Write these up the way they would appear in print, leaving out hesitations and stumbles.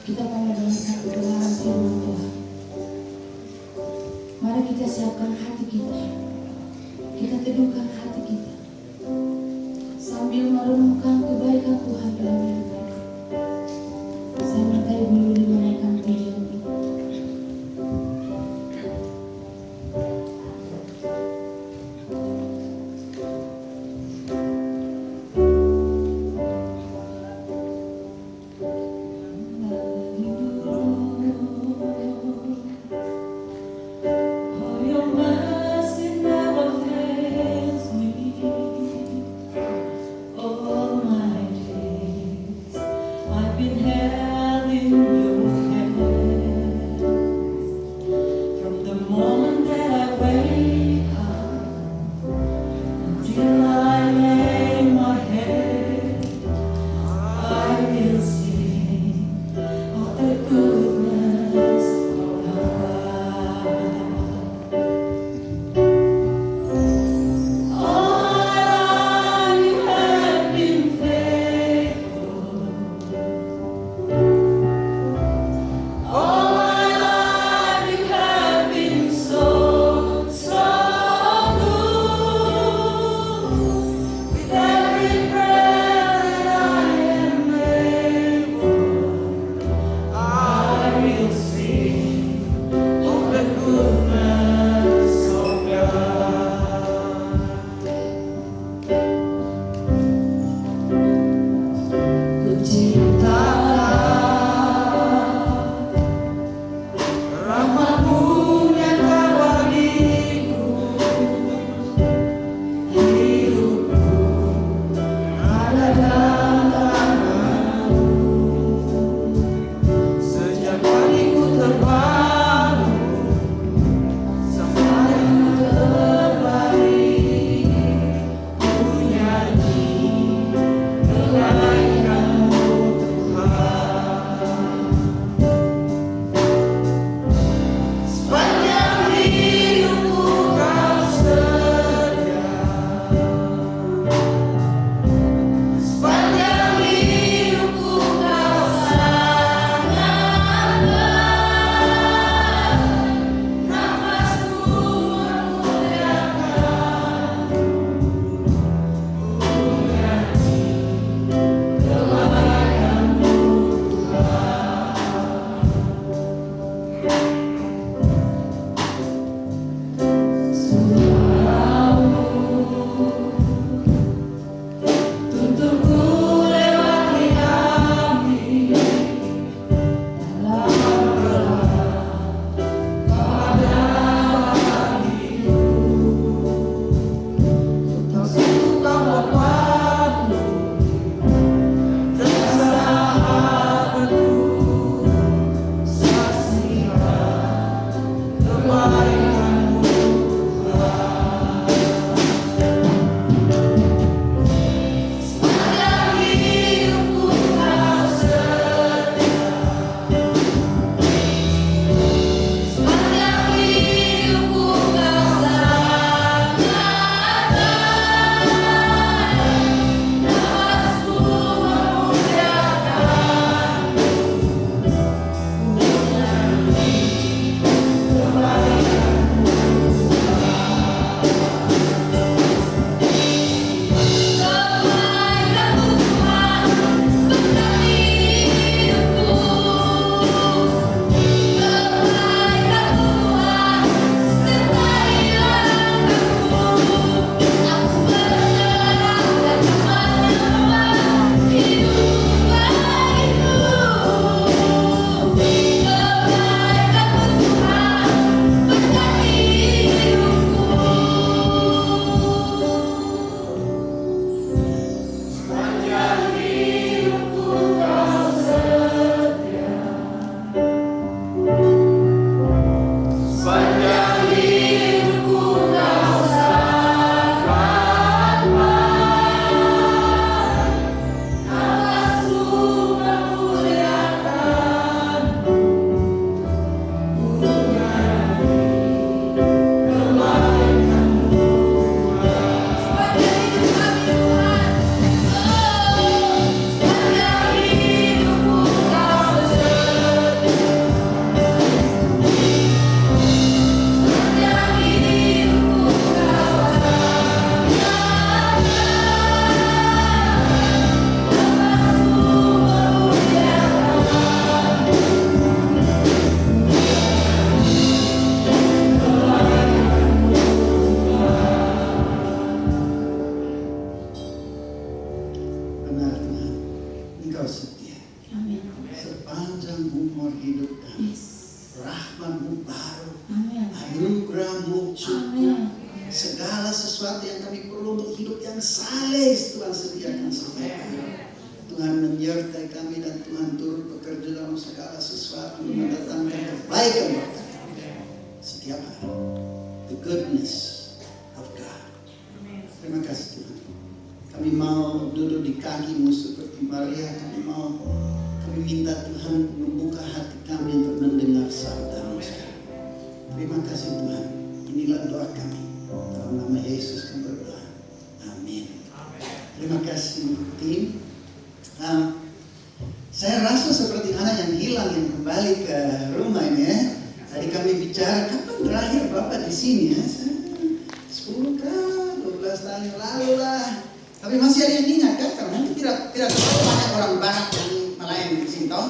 Kita akan mendengarkan kebenaran firman Tuhan. Mari kita siapkan hati kita. Kita teduhkan hati kita sambil merenungkan kebaikan Tuhan dalam hidup kita. Saya minta Ibu Luli menaikkan pujian kita. mencukupi segala sesuatu yang kami perlu untuk hidup yang saleh. Tuhan sediakan semua. Tuhan menyertai kami dan Tuhan turut bekerja dalam segala sesuatu mendatangkan kebaikan buat kami setiap hari. The goodness of God. Terima kasih Tuhan. Kami mau duduk di kakimu seperti Maria. Kami minta Tuhan membuka hati kami untuk mendengar sabda-Mu sekarang. Terima kasih Tuhan. Inilah doa kami. Dalam nama Yesus kami berdoa. Amin. Terima kasih tim. Saya rasa seperti anak yang hilang yang kembali ke rumah ini ya. Tadi kami bicara kapan terakhir Bapak di sini ya. 10 kah, 12 tahun yang lalu lah. Tapi masih ada yang ingat kan? Karena mungkin tidak terlalu banyak orang barat yang melayani di sini toh.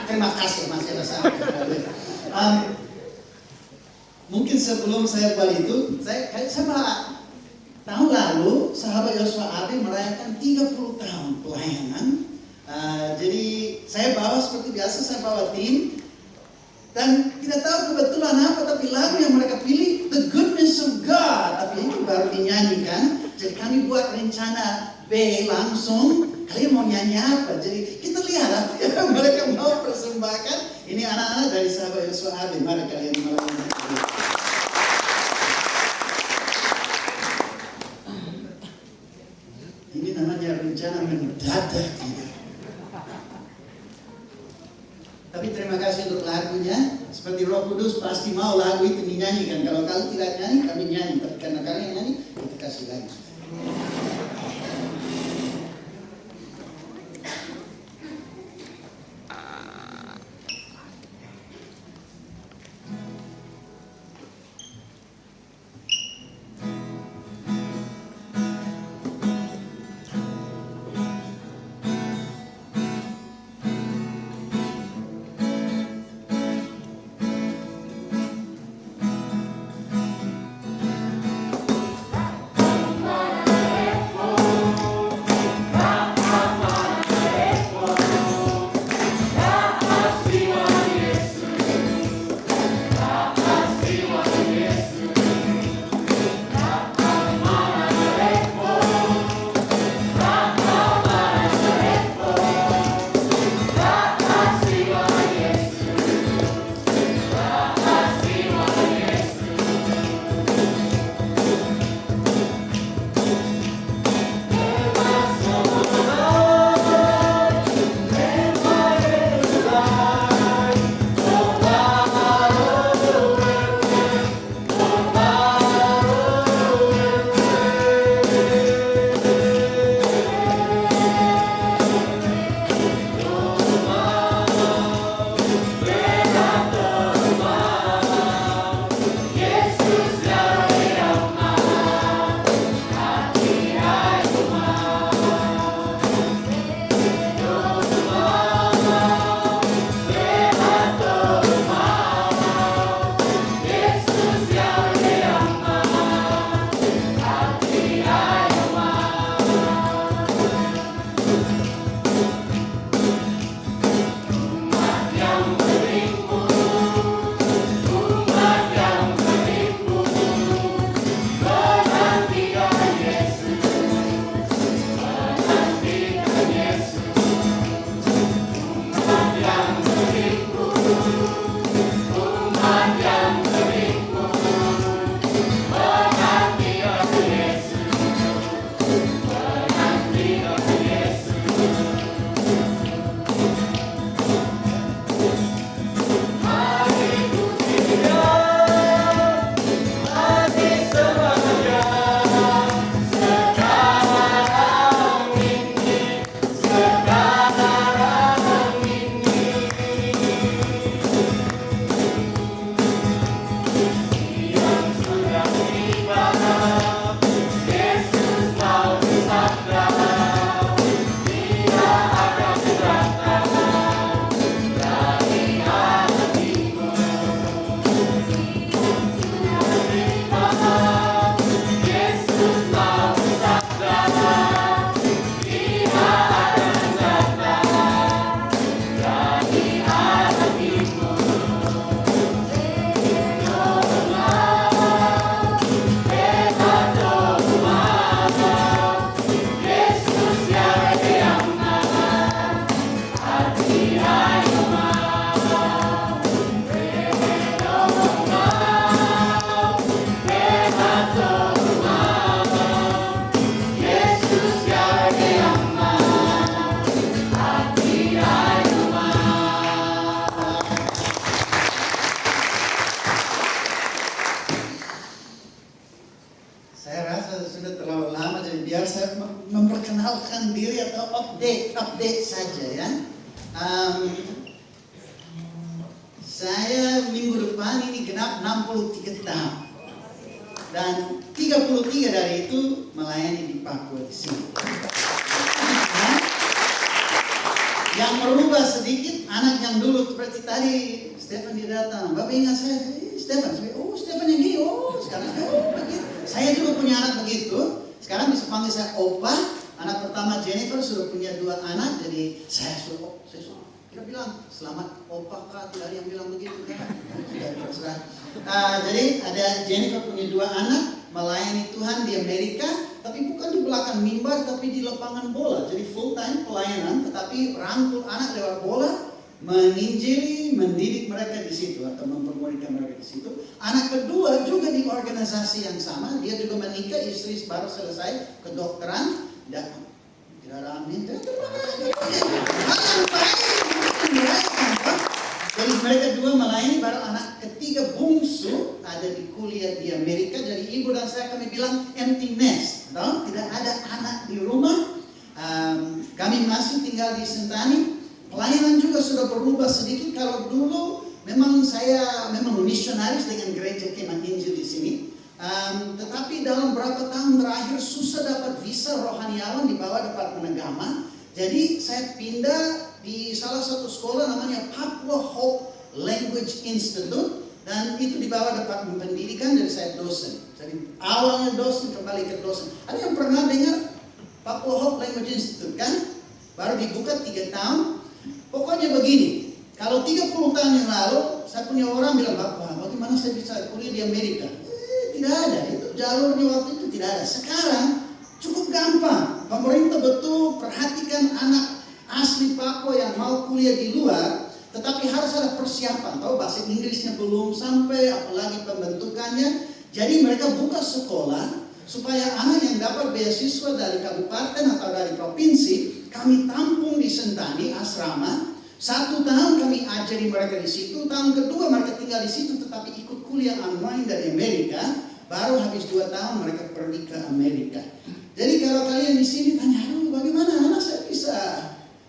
Terima kasih masih ada sahabat. Mungkin sebelum saya balik itu, saya tahun lalu sahabat Yosua Abi merayakan 30 tahun pelayanan. Jadi saya bawa seperti biasa, saya bawa tim. Dan tidak tahu kebetulan apa, tapi lagu yang mereka pilih The Goodness of God. Tapi itu baru dinyanyikan. Jadi kami buat rencana B langsung. Kalian mau nyanyi apa? Jadi kita lihat apa yang mereka mau persembahkan. Ini anak-anak dari sahabat Yosua Abi. Mari kalian malam ini. Ini namanya rencana mendadak. Tapi terima kasih untuk lagunya. Seperti Roh Kudus pasti mau lagu itu dinyanyikan. Kalau kalian tidak nyanyi, kami nyanyi. Tapi karena kalian nyanyi, kita kasih lagu. Para perkenalkan diri atau update saja ya. Saya minggu depan ini genap 63 tahun. Dan 33 dari itu melayani di Papua di sini. Yang merubah sedikit, anak yang dulu seperti tadi, Stefan dia datang. Bapak ingat saya, Stefan. Oh, Stefan yang gini. Oh, sekarang begitu. Saya juga punya anak begitu. Sekarang bisa panggil saya Opa. Anak pertama Jennifer sudah punya 2 anak. Jadi saya suruh. Kita bilang, selamat Opa kak. Tidak ada yang bilang begitu kan. Sudah terserah. Jadi ada Jennifer punya 2 anak. Melayani Tuhan di Amerika, tapi bukan di belakang mimbar, tapi di lapangan bola. Jadi full time pelayanan, tetapi rangkul anak lewat bola, menginjili, mendidik mereka di situ atau mempermuliakan mereka di situ. Anak kedua juga di organisasi yang sama, dia juga menikah, istri baru selesai kedokteran, dan tidak ada amin. Jadi mereka dua melayani, baru anak ketiga bungsu ada di kuliah di Amerika. Jadi ibu dan saya kami bilang empty nest, tidak ada anak di rumah. Kami masih tinggal di Sentani. Pelayanan juga sudah berubah sedikit. Kalau dulu memang saya misionaris dengan gereja Kemah Injil di sini. Tetapi dalam beberapa tahun terakhir susah dapat visa rohaniawan di bawah Departemen Agama. Jadi saya pindah di salah satu sekolah namanya Papua Hope Language Institute, dan itu di bawah Departemen Pendidikan. Jadi saya dosen. Jadi awalnya dosen kembali ke dosen. Ada yang pernah dengar Papua Hope Language Institute kan? Baru dibuka 3 tahun. Pokoknya begini, kalau 30 tahun yang lalu saya punya orang bilang, Bapak, bagaimana saya bisa kuliah di Amerika? Tidak ada, itu jalurnya waktu itu tidak ada. Sekarang cukup gampang. Pemerintah betul perhatikan anak asli Papua yang mau kuliah di luar, tetapi harus ada persiapan. Tahu bahasa Inggrisnya belum sampai, apalagi pembentukannya. Jadi mereka buka sekolah supaya anak yang dapat beasiswa dari kabupaten atau dari provinsi, kami tampung di Sentani asrama. 1 tahun kami ajari mereka di situ. Tahun kedua mereka tinggal di situ, tetapi ikut kuliah online dari Amerika. Baru habis 2 tahun mereka pergi ke Amerika. Jadi kalau kalian di sini tanya, bagaimana anak saya bisa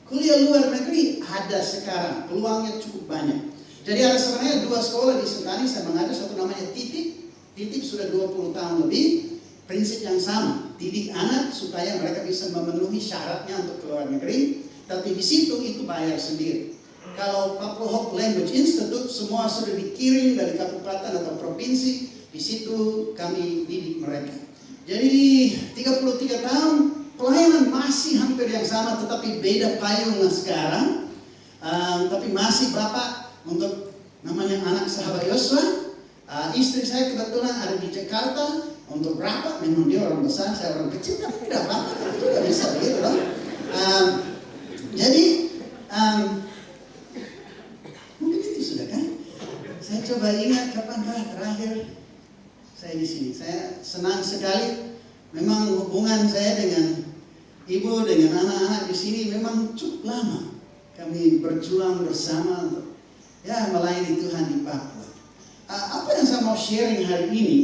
kuliah luar negeri? Ada sekarang, peluangnya cukup banyak. Jadi ada sebenarnya 2 sekolah di Sentani saya mengajar, satu namanya Titik. Titik sudah 20 tahun lebih. Prinsip yang sama, didik anak supaya mereka bisa memenuhi syaratnya untuk ke luar negeri. Tapi di situ itu bayar sendiri. Kalau Papua Hope Language Institute semua sudah dikirim dari kabupaten atau provinsi. Di situ kami didik mereka. Jadi 33 tahun pelayanan masih hampir yang sama, tetapi beda payungnya sekarang. Tapi masih Bapak untuk namanya anak sahabat Yosua. Istri saya kebetulan ada di Jakarta. Untuk rapat, memang dia orang besar, saya orang kecil, tapi tidak apa-apa, juga bisa begitu loh. Jadi mungkin itu sudah kan? Saya coba ingat kapankah terakhir saya di sini. Saya senang sekali. Memang hubungan saya dengan ibu, dengan anak-anak di sini memang cukup lama. Kami berjuang bersama untuk melayani Tuhan di Papua. Apa yang saya mau sharing hari ini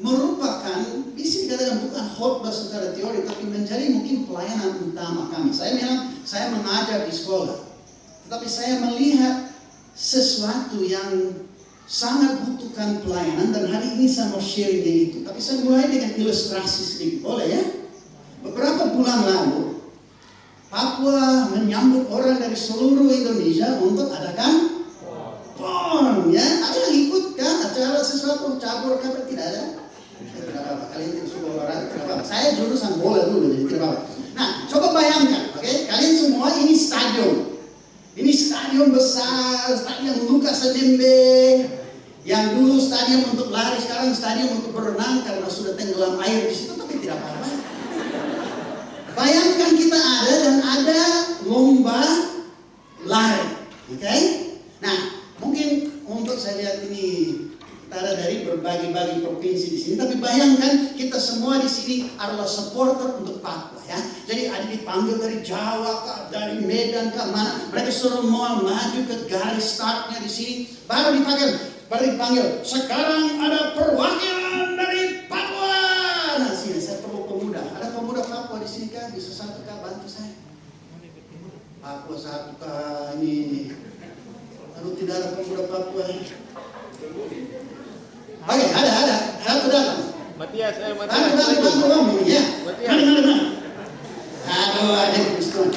merupakan bisa dikatakan bukan khotbah secara teori, tapi menjadi mungkin pelayanan utama kami. Saya memang saya mengajar di sekolah, tetapi saya melihat sesuatu yang sangat butuhkan pelayanan, dan hari ini saya mau sharing itu. Tapi saya mulai dengan ilustrasi sedikit, boleh ya? Beberapa bulan lalu Papua menyambut orang dari seluruh Indonesia untuk adakan PON, ya. Ada yang ikut kan acara sesuatu cabur kabar? Tidak ada. Tidak apa-apa, kalian tidak suka olahraga, tidak apa-apa. Saya jurusan bola dulu, jadi tidak apa-apa. Nah, coba bayangkan, oke? Kalian semua ini stadion. Ini stadion besar, stadion Lukas NMB. Yang dulu stadion untuk lari, sekarang stadion untuk berenang karena sudah tenggelam air di situ, tapi tidak apa-apa. Bayangkan kita ada dan ada lomba lari, oke? Nah, mungkin untuk saya lihat ini ada dari berbagai-bagai provinsi di sini, tapi bayangkan kita semua di sini adalah supporter untuk Papua, ya. Jadi ada dipanggil dari Jawa kah, dari Medan kah, mana mereka semua maju ke garis startnya di sini, baru dipanggil. Sekarang ada perwakilan dari Papua. Nah, sini saya perlu pemuda. Ada pemuda Papua di sini kan? Papua satu kah ini? Lalu tidak ada pemuda Papua. Oke, ada. Satu datang. Matias. Bantu ngomong ya. Mana. Aduh, ada Kristen.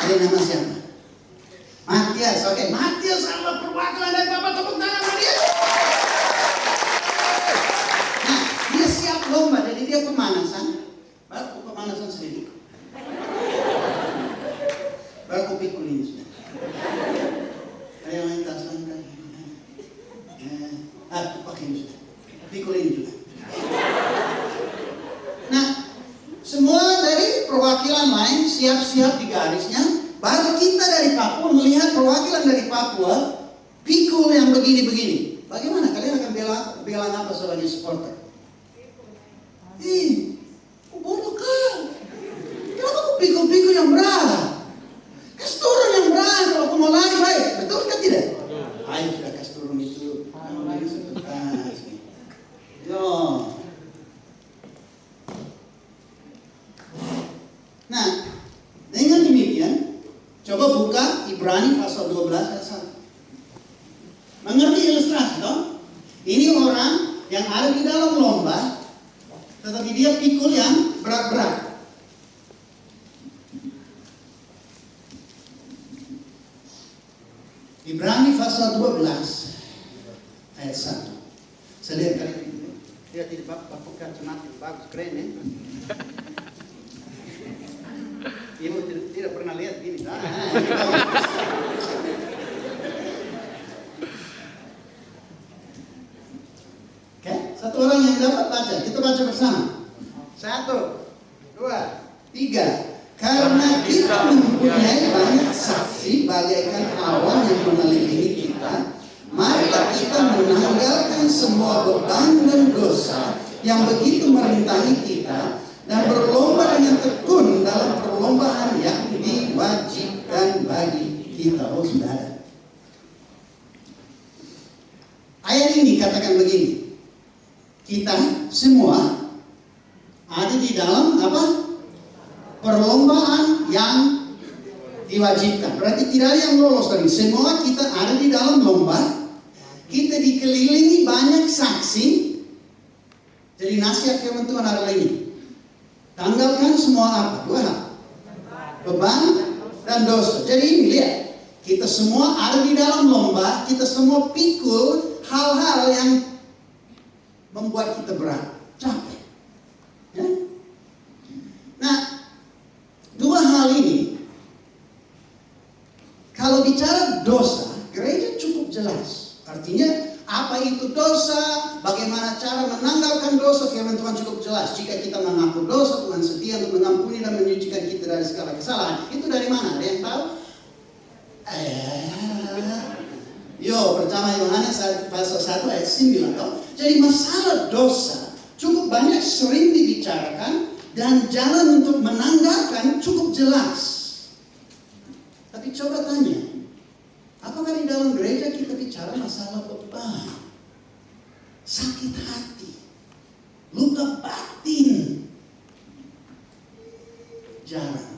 Ada nama siapa? Matias. Oke, Matias adalah perwakilan dari Bapak, tepuk tangan Matias. Nah, dia siap lomba, jadi dia pemanasan. Baru pemanasan sedikit. Baru aku pikul ini sudah. Ayo main tas langkah. Aku pakai ini sudah. Pikul ini juga. Nah, semua dari perwakilan lain siap-siap di garisnya. Baru kita dari Papua melihat perwakilan dari Papua pikul yang begini-begini. Bagaimana kalian akan bilang apa sebagai supporter? Bodoh kan? Kenapa aku pikul-pikul yang berat? Kasih turun yang berat kalau aku mau lari baik. Betul kan tidak? Ayo sudah kasih turun itu. Lari sebentar. Yo. Nah, dengan demikian, coba buka Ibrani pasal 12 ayat 1. Mengerti ilustrasi toh? Ini orang yang ada di dalam lomba, tetapi dia pikul yang berat-berat. Ibrani pasal 12 ayat 1. Saya lihat kali ini. Dia tidak pakai kacamata bagus, keren ya. Ibu tidak pernah lihat gini. Oke, satu orang yang dapat baca. Kita baca bersama. 1, 2, 3. Karena kita mempunyai banyak saksi bagaikan awan yang mengelilingi kita, marilah kita menanggalkan semua beban dan dosa yang begitu merintangi kita, dan berlomba dengan tekun dalam perlombaan yang diwajibkan bagi kita. Oh saudara, ayat ini katakan begini, kita semua ada di dalam apa? Perlombaan yang diwajibkan. Berarti tidak ada yang lolos tadi. Semua kita ada di dalam lomba. Kita dikelilingi banyak saksi. Jadi nasihat firman Tuhan adalah ini. Tanggalkan semua apa? 2 hal. Beban dan dosa. Jadi ini lihat. Kita semua ada di dalam lomba. Kita semua pikul hal-hal yang membuat kita berat. Capek. Ya? Nah, 2 hal ini, kalau bicara dosa, gereja cukup jelas. Artinya, apa itu dosa, bagaimana cara menanggalkan dosa, firman Tuhan cukup jelas. Jika kita mengaku dosa, Tuhan setia untuk mengampuni dan menyucikan kita dari segala kesalahan. Itu dari mana? Ada yang tahu? Pertama Yohanes pasal 1 ayat 9. Jadi masalah dosa cukup banyak sering dibicarakan. Dan jalan untuk menanggalkan cukup jelas. Tapi coba tanya, apakah di dalam gereja kita bicara masalah beban, sakit hati, luka batin? Jarang.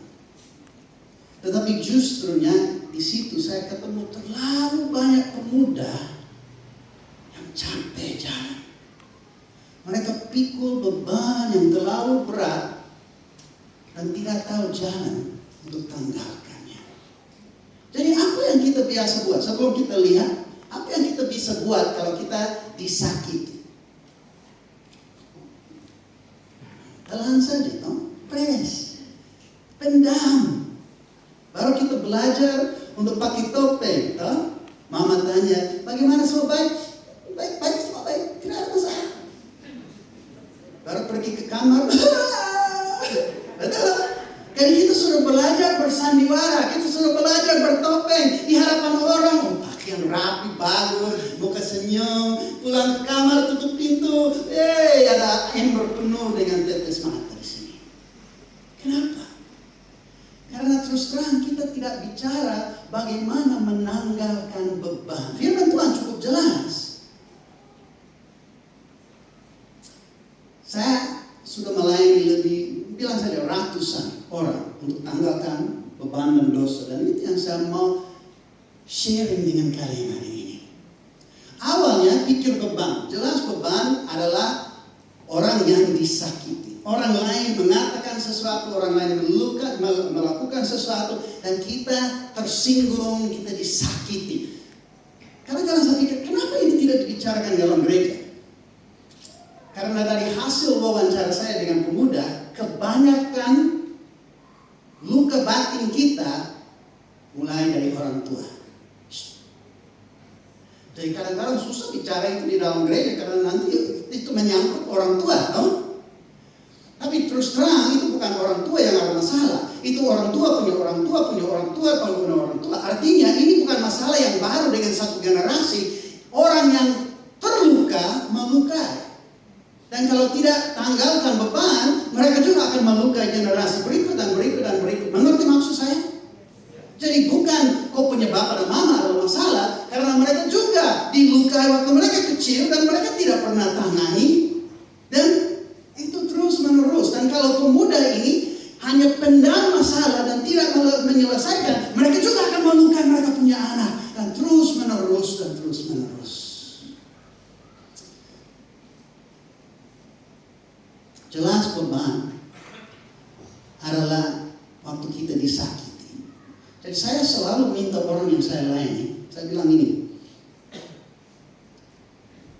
Tetapi justrunya di situ saya ketemu terlalu banyak pemuda yang capek jalan. Mereka pikul beban yang terlalu berat dan tidak tahu jalan untuk tanggalkannya. Jadi apa yang kita biasa buat? Sebelum kita lihat, apa yang kita bisa buat kalau kita disakiti? Tahan saja, pres, pendam. Baru kita belajar untuk pakai topeng. Mama tanya, bagaimana semua baik? Baik, semua baik, tidak ada masalah. Baru pergi ke kamar. Betul. Kan kita sudah belajar bersandiwara, kita sudah belajar bertopeng di hadapan orang. Pakaian rapi, bagus, muka senyum, pulang ke kamar tutup pintu. Ada ember penuh dengan tetes mata di sini. Kenapa? Karena terus terang kita tidak bicara bagaimana menanggalkan beban. Firman Tuhan cukup jelas. Saya sudah melayani lebih, bilang saja ratusan orang untuk tanggalkan beban dan dosa. Dan itu yang saya mau sharing dengan kalian hari ini. Awalnya pikir beban. Jelas beban adalah orang yang disakiti. Orang lain mengatakan sesuatu, orang lain melakukan sesuatu, dan kita tersinggung, kita disakiti. Karena saya pikir, kenapa ini tidak dibicarakan dalam gereja? Karena dari hasil wawancara saya dengan pemuda, kebanyakan luka batin kita mulai dari orang tua. Jadi kadang-kadang susah bicara itu di dalam gereja karena nanti itu menyangkut orang tua, tahu? Tapi terus terang itu bukan orang tua yang ada masalah. Itu orang tua punya orang tua punya orang tua punya orang tua. Artinya ini bukan masalah yang baru dengan satu generasi. Orang yang terluka melukai. Dan kalau tidak tanggalkan beban, mereka juga akan melukai generasi berikut dan berikut dan berikut. Mengerti maksud saya? Jadi bukan kau punya bapak dan mama ada masalah, karena mereka juga dilukai waktu mereka kecil dan mereka tidak pernah tangani, dan itu terus menerus. Dan kalau pemuda ini hanya pendam masalah dan tidak menyelesaikan, mereka juga akan melukai mereka punya anak, dan terus menerus dan terus menerus. Jelas beban adalah waktu kita disakiti. Jadi saya selalu minta orang yang saya layani, saya bilang ini,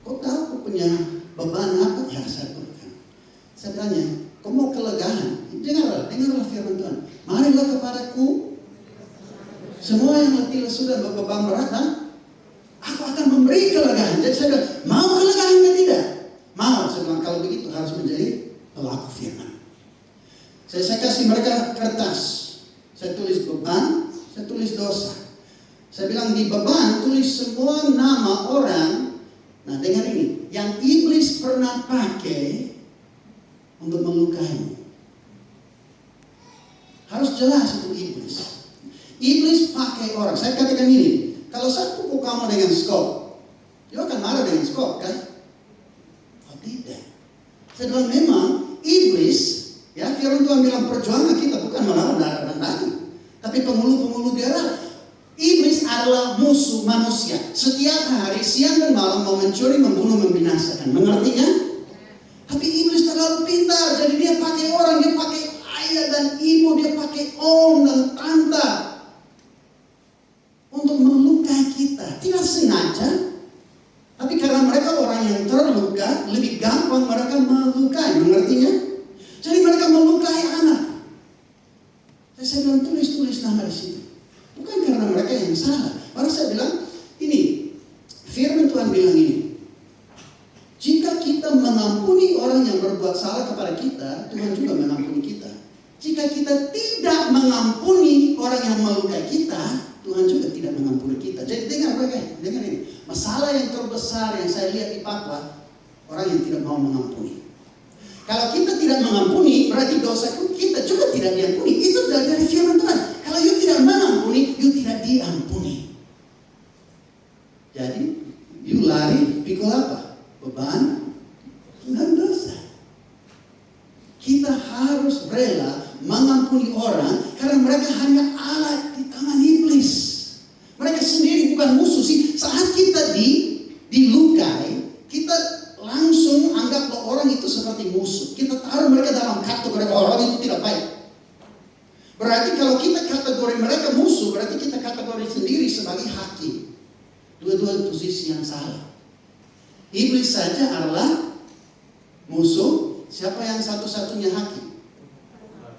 kau tahu kau punya beban apa? Ya saya berikan. Saya tanya, kau mau kelegaan? Dengarlah firman Tuhan. Marilah kepadaku semua yang letih lesu dan berbeban berat, dan aku akan memberi kelegaan. Jadi saya bilang, mau kelegaan atau tidak? Mau. Saya bilang, kalau begitu harus menjadi pelaku firman. Saya kasih mereka kertas. Saya tulis beban, saya tulis dosa. Saya bilang di beban tulis semua nama orang. Nah dengar ini, yang iblis pernah pakai untuk melukaimu. Harus jelas itu iblis. Iblis pakai orang. Saya katakan ini, kalau saya pukul kamu dengan skop, dia akan marah dengan skop kan? Oh tidak. Saya bilang memang iblis, ya firman Tuhan bilang perjuangan kita bukan melawan darah dan daging, tapi pemuluh-pemuluh darah. Iblis adalah musuh manusia. Setiap hari siang dan malam mau mencuri, membunuh, membinasakan. Mengerti kan? Tapi iblis terlalu pintar, jadi dia pakai orang, dia pakai ayah dan ibu, dia pakai om dan tante untuk melukai kita. Tidak sengaja, tapi karena mereka orang yang terluka, lebih gampang mereka melukai. Mengertinya? Jadi mereka melukai anak. Saya bilang tulis nama di situ. Bukan karena mereka yang salah. Baru saya bilang, ini firman Tuhan bilang ini. Jika kita mengampuni orang yang berbuat salah kepada kita, Tuhan juga mengampuni kita. Jika kita tidak mengampuni orang yang melukai kita, Tuhan juga tidak mengampuni kita. Jadi dengar ini. Masalah yang terbesar yang saya lihat di Papua, orang yang tidak mau mengampuni. Kalau kita tidak mengampuni, berarti dosa kita juga tidak diampuni. Itu dari firman Tuhan. Kalau you tidak mengampuni, you tidak diampuni. Jadi, you lari, pikul apa? Beban dan dosa. Kita harus rela mengampuni orang, karena mereka hanya alat di tangan iblis. Mereka sendiri bukan musuh sih. Saat kita dilukai, kita langsung anggap orang itu seperti musuh. Kita taruh mereka dalam kategori orang itu tidak baik. Berarti kalau kita kategori mereka musuh, berarti kita kategori sendiri sebagai hakim. Dua-dua posisi yang salah. Iblis saja adalah musuh. Siapa yang satu-satunya hakim?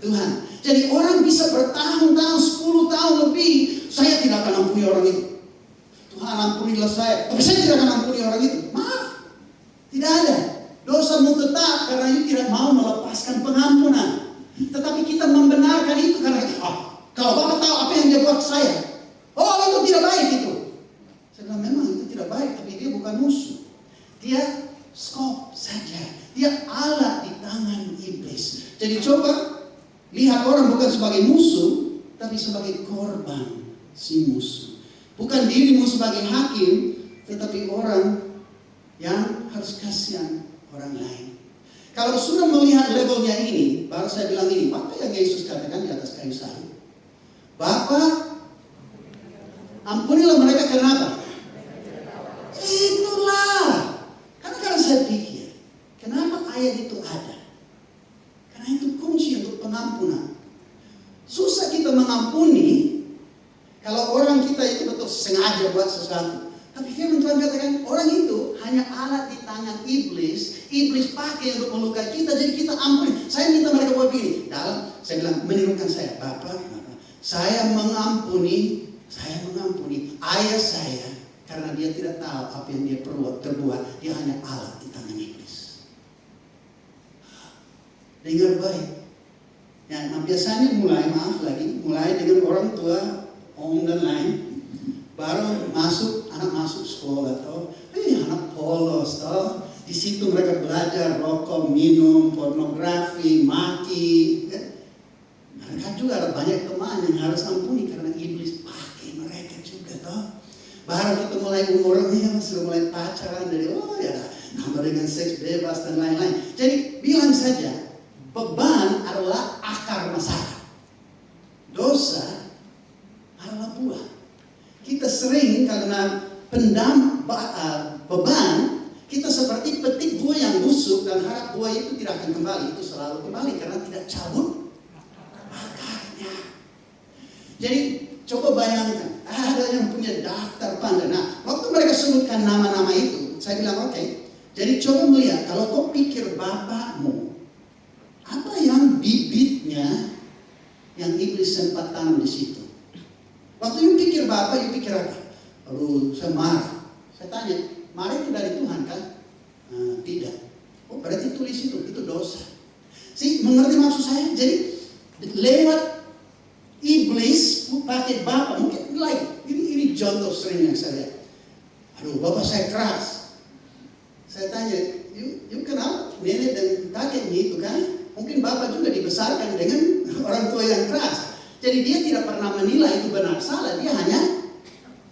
Tuhan. Jadi orang bisa bertahun-tahun, 10 tahun lebih, saya tidak akan ampuni orang itu. Tuhan ampunilah saya, tapi saya tidak akan ampuni orang itu. Maaf, tidak ada. Dosamu tetap karena you tidak mau melepaskan pengampunan. Tetapi kita membenarkan itu karena kalau Bapak tahu apa yang dia buat saya, itu tidak baik itu. Saya bilang memang itu tidak baik, tapi dia bukan musuh. Dia skop saja. Dia alat di tangan iblis. Jadi coba lihat orang bukan sebagai musuh, tapi sebagai korban si musuh. Bukan dirimu sebagai hakim, tetapi orang yang harus kasihan orang lain. Kalau sudah melihat levelnya ini, baru saya bilang ini, apa yang Yesus katakan di atas kayu salib? Bapa, ampunilah mereka kenapa? Itulah. Karena saya pikir, kenapa ayat itu ada? Karena itu kunci untuk pengampunan. Susah kita mengampuni kalau orang kita itu betul sengaja buat sesuatu. Tapi firman Tuhan katakan orang itu hanya alat di tangan iblis. Iblis pakai untuk melukai kita, jadi kita ampuni. Saya minta mereka buat begini. Saya bilang, menirukan saya, Bapak, saya mengampuni ayah saya karena dia tidak tahu apa yang dia terbuat. Dia hanya alat di tangan iblis. Dengar baik. Ya, nah biasanya mulai dengan orang tua, om dan lain. Baru anak masuk sekolah toh, anak polos toh. Di situ mereka belajar rokok, minum, pornografi, maki. Mereka juga ada banyak teman yang harus ampuni karena iblis pakai mereka juga toh. Baru kita mulai umurnya sudah mulai pacaran dari tambah dengan seks bebas dan lain-lain. Jadi bilang saja beban adalah akar masalah. Dosa adalah buah. Kita sering karena beban, kita seperti petik buah yang busuk dan harap buah itu tidak akan kembali. Itu selalu kembali karena tidak cabut akarnya. Jadi coba bayangkan, ada yang punya daftar panjang. Nah, waktu mereka sebutkan nama-nama itu, saya bilang oke. Jadi coba melihat, kalau kau pikir bapakmu, apa yang bibitnya yang iblis sempat tanam di situ? Waktu you pikir bapak, you pikir apa? Aduh, saya marah. Saya tanya, marah itu dari Tuhan kan? Tidak. Oh, berarti tulis itu dosa. Mengerti maksud saya? Jadi lewat iblis pakai bapak, mungkin lain. Ini contoh sering yang saya lihat. Aduh, bapak saya keras. Saya tanya, you kenal nenek dan kakeknya itu kan? Mungkin bapak juga dibesarkan dengan orang tua yang keras. Jadi dia tidak pernah menilai itu benar salah. Dia hanya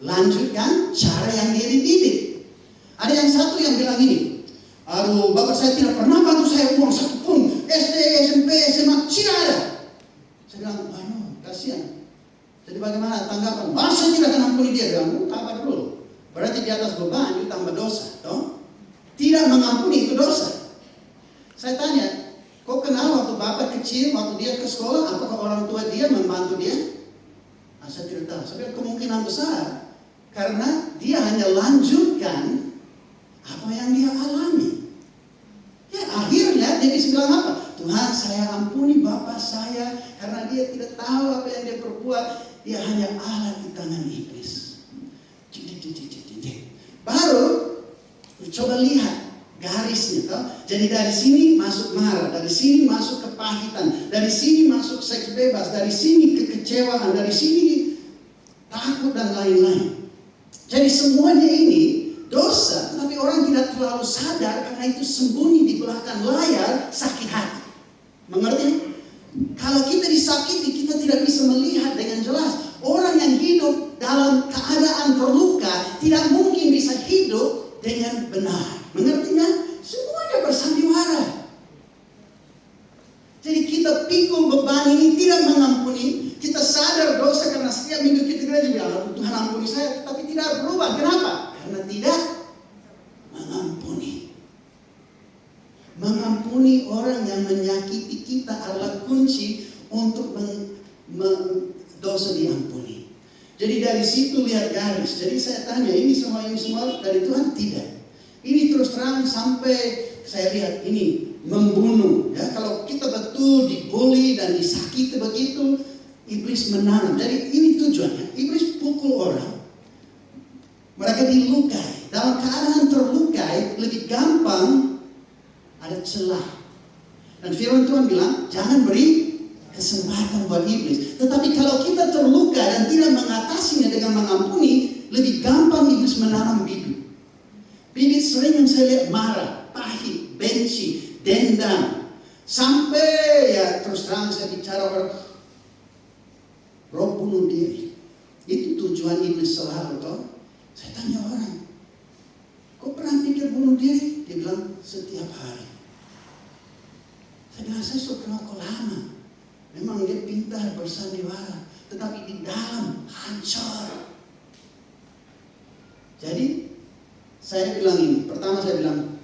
lanjutkan cara yang dia dididik. Ada yang satu yang bilang ini, aduh bapak saya tidak pernah bantu saya uang satu pun. SD, SMP, SMA, tidak ada. Saya bilang, kasihan. Jadi bagaimana tanggapan? Masa tidak akan ampuni dia? Dia bilang, tambah dulu. Berarti di atas beban itu tambah dosa. Toh? Tidak mengampuni itu dosa. Saya tanya, kau kenal waktu bapak kecil, waktu dia ke sekolah, apakah orang tua dia membantu dia? Saya tidak tahu. Saya kemungkinan besar. Karena dia hanya lanjutkan apa yang dia alami. Ya akhirnya dia bisa bilang apa? Tuhan, saya ampuni bapak saya karena dia tidak tahu apa yang dia perbuat. Dia hanya alat di tangan iblis. Baru coba lihat garisnya toh. Jadi dari sini masuk marah, dari sini masuk kepahitan, dari sini masuk seks bebas, dari sini kekecewaan, dari sini takut dan lain-lain. Jadi semuanya ini dosa, tetapi orang tidak terlalu sadar karena itu sembunyi di belakang layar sakit hati. Mengerti? Kalau kita disakiti, kita tidak bisa melihat dengan jelas. Orang yang hidup dalam keadaan terluka tidak mungkin bisa hidup dengan benar. Mengertinya? Semuanya bersandiwara. Jadi kita pikul beban ini tidak mengampuni. Kita sadar dosa karena setiap minggu kita gereja bilang, Tuhan ampuni saya, tapi tidak berubah. Kenapa? Karena tidak mengampuni. Mengampuni orang yang menyakiti kita adalah kunci untuk dosa diampuni. Jadi dari situ lihat garis. Jadi saya tanya, ini semua dari Tuhan? Tidak. Ini terus terang sampai saya lihat ini membunuh. Ya, kalau kita betul dibully dan disakiti begitu, iblis menanam. Jadi ini tujuannya. Iblis pukul orang. Mereka dilukai. Dalam keadaan terlukai lebih gampang ada celah. Dan firman Tuhan bilang, jangan beri kesempatan buat iblis. Tetapi kalau kita terluka dan tidak mengatasinya dengan mengampuni, lebih gampang iblis menanam bibit. Bibit sering yang saya lihat marah, pahit, benci, dendam. Sampai ya terus terang saya bicara orang roh bunuh diri. Itu tujuan iblis selalu toh. Saya tanya orang, kok pernah pikir bunuh diri? Dia bilang setiap hari. Karena saya sudah kenal kau lama. Memang dia pintar bersandiwara, tetapi di dalam hancur. Jadi saya bilang ini, pertama saya bilang,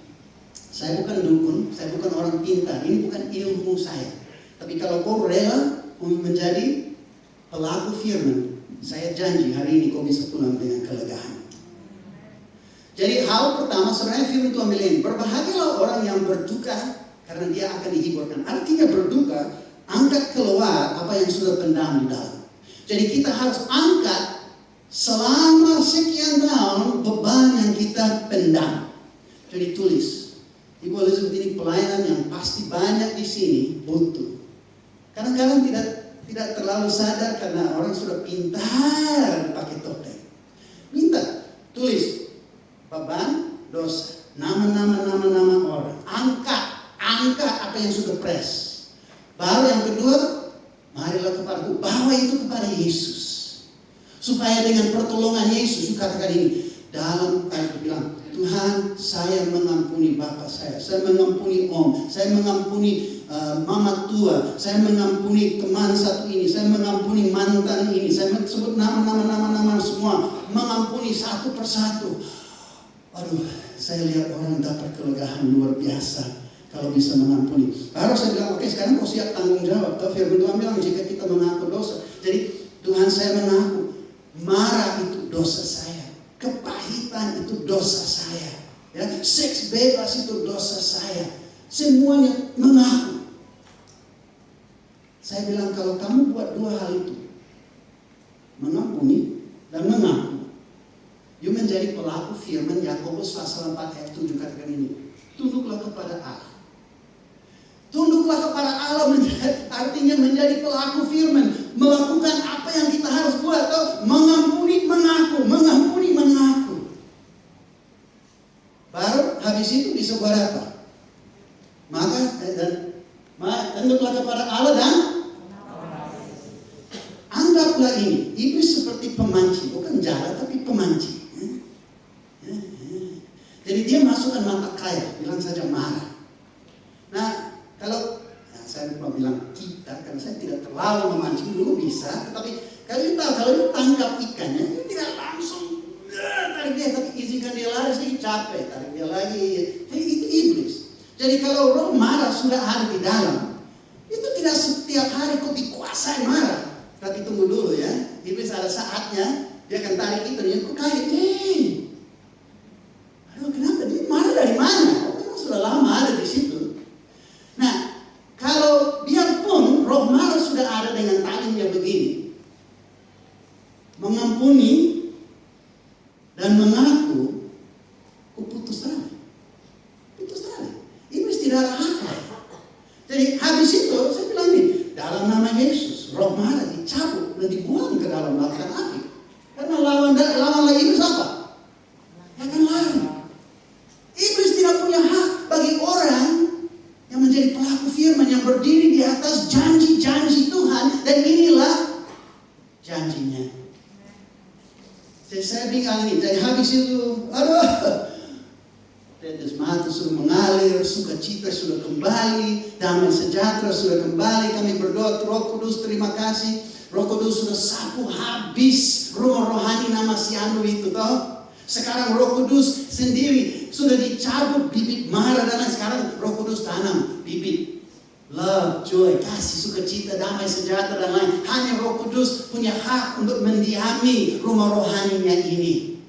saya bukan dukun, saya bukan orang pintar, ini bukan ilmu saya. Tapi kalau kau rela menjadi pelaku firman, saya janji hari ini kau bisa pulang dengan kelegaan. Jadi hal pertama sebenarnya firman Tuhan bilang, berbahagialah orang yang berduka karena dia akan dihiburkan. Artinya berduka, angkat keluar apa yang sudah pendam di dalam. Jadi kita harus angkat selama sekian tahun beban yang kita pendam. Jadi tulis, Ibu Elizabeth ini pelayanan yang pasti banyak di sini butuh. Kadang-kadang tidak terlalu sadar karena orang sudah pintar pakai topeng. Minta, tulis beban dosa, nama orang, angkat apa yang sudah pres. Baru yang kedua, marilah kepadaku, bawa itu kepada Yesus. Supaya dengan pertolongan Yesus, katakan ini, dalam ayat bilang, Tuhan, saya mengampuni bapak saya mengampuni om, saya mengampuni mama tua, saya mengampuni teman satu ini, saya mengampuni mantan ini, saya sebut nama semua, mengampuni satu persatu. Aduh, saya lihat orang dapat kelegaan luar biasa kalau bisa mengampuni. Baru saya bilang, oke, sekarang kau siap tanggung jawab. Tapi firman Tuhan bilang, jika kita mengaku dosa. Jadi, Tuhan, saya mengaku, marah itu dosa saya, kepahitan itu dosa saya, ya, seks bebas itu dosa saya. Semuanya mengaku. Saya bilang, kalau kamu buat dua hal itu, mengampuni dan mengaku, you menjadi pelaku firman. Yakobus pasal 4 ayat 7 katakan ini, tunduklah kepada Allah. Tunduklah kepada Allah artinya menjadi pelaku firman, melakukan apa yang kita harus buat, atau mengampuni, mengaku. Baru habis itu bisa buat apa? Maka tunduklah kepada Allah dan anggaplah ini iblis seperti pemancing, bukan jahat tapi pemancing. Jadi dia masukkan mata kaya, bilang saja marah. Nah, kalau saya lupa bilang kita, karena saya tidak terlalu memancing, dulu bisa, tetapi kalau itu tangkap ikannya, itu tidak langsung tarik dia, tapi izinkan dia lari, saya capek, tarik dia lagi. Jadi itu iblis. Jadi kalau roh marah sudah ada di dalam, itu tidak setiap hari kau dikuasai marah. Tapi tunggu dulu ya, iblis ada saatnya dia akan tarik itu, dia kok kayak aduh, kenapa dia marah dari mana? Memang sudah lama ada di situ. Nah, kalau biarpun roh marah sudah ada dengan taringnya begini, mengampuni dan mengaku, putus tali. Iblis tidak ada hak. Jadi habis itu saya bilang nih, dalam nama Yesus, roh marah dicabut dan dibuang ke dalam lautan api. Karena lawan iblis apa? Ya kan lari. Iblis tidak punya hak bagi orang yang menjadi pelaku firman, yang berdiri di atas janji-janji Tuhan, dan inilah janjinya. Jadi saya bilang ini, jadi habis itu, tetes mata sudah mengalir, sukacita sudah kembali, damai sejahtera sudah kembali. Kami berdoa, Roh Kudus terima kasih. Roh Kudus sudah sapu habis rumah rohani nama Siandu itu, toh. Sekarang Roh Kudus sendiri sudah dicabut bibit marah dan lain. Sekarang Roh Kudus tanam bibit love, joy, kasih, sukacita, damai, sejahtera dan lain. Hanya Roh Kudus punya hak untuk mendiami rumah rohaninya ini.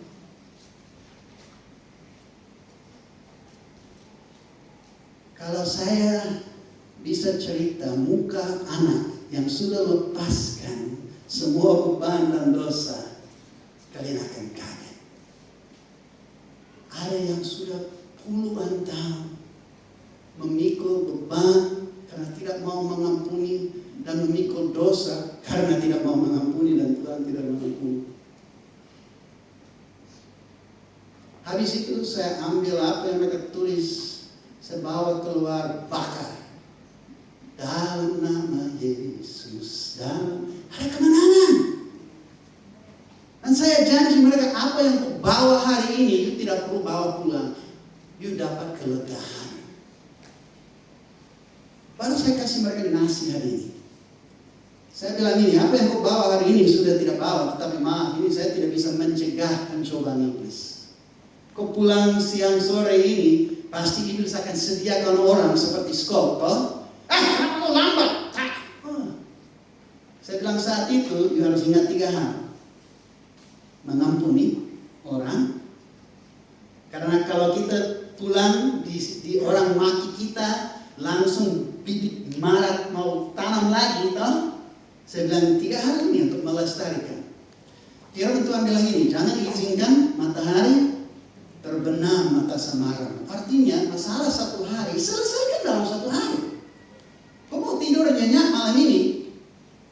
Kalau saya bisa cerita muka anak yang sudah lepaskan semua beban dan dosa, kalian akan kaget. Ada yang sudah puluhan tahun memikul beban karena tidak mau mengampuni, dan memikul dosa karena tidak mau mengampuni dan Tuhan tidak mengampuni. Habis itu saya ambil apa yang mereka tulis, saya bawa keluar, bakar. Dalam nama Yesus, dalam ada kemenangan. Dan saya janji mereka, apa yang kau bawa hari ini, you tidak perlu bawa pulang. You dapat kelegaan. Baru saya kasih mereka nasi hari ini. Saya bilang ini, apa yang kau bawa hari ini sudah tidak bawa. Tetapi maaf, ini saya tidak bisa mencegah pencobaan iblis. Kau pulang siang sore ini, pasti iblis akan sediakan orang seperti Scott. Kenapa kau lambat? Saya bilang saat itu, you harus ingat 3 hal. Mengampuni orang. Karena kalau kita pulang di orang maki kita, langsung bibit marat mau tanam lagi, toh? Saya bilang 3 hal ini untuk melestarikan. Firman Tuhan bilang ini, jangan izinkan matahari terbenam mata samaram. Artinya masalah 1 hari selesaikan dalam 1 hari. Kau mau tidur nyenyak malam ini,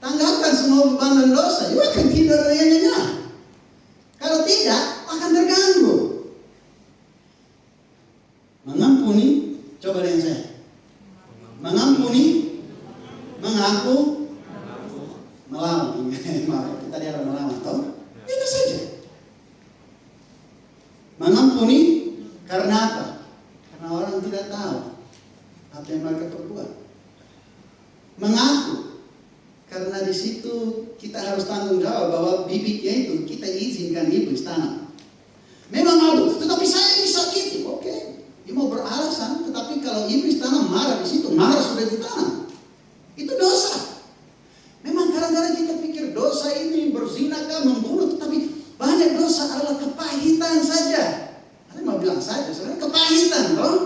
tanggalkan semua beban dan dosa, you akan tidur nyenyak. Kalau tidak, akan terganggu. Mengampuni, coba dengan saya. Mengampuni, mengaku, melawan. Maaf, tadi ada melawan, toh? Itu saja. Mengampuni karena apa? Karena orang tidak tahu apa yang mereka perbuat. Mengaku karena di situ kita harus tanggung jawab bahwa bibitnya itu kita izinkan iblis tanam. Memang aduh, tetapi saya bisa gitu, oke. Dia mau beralasan, tetapi kalau iblis tanam marah di situ, marah sudah ditanam. Itu dosa. Memang kadang-kadang kita pikir dosa ini berzinakah, membunuh, tetapi banyak dosa adalah kepahitan saja. Saya mau bilang saja, sebenarnya kepahitan, toh.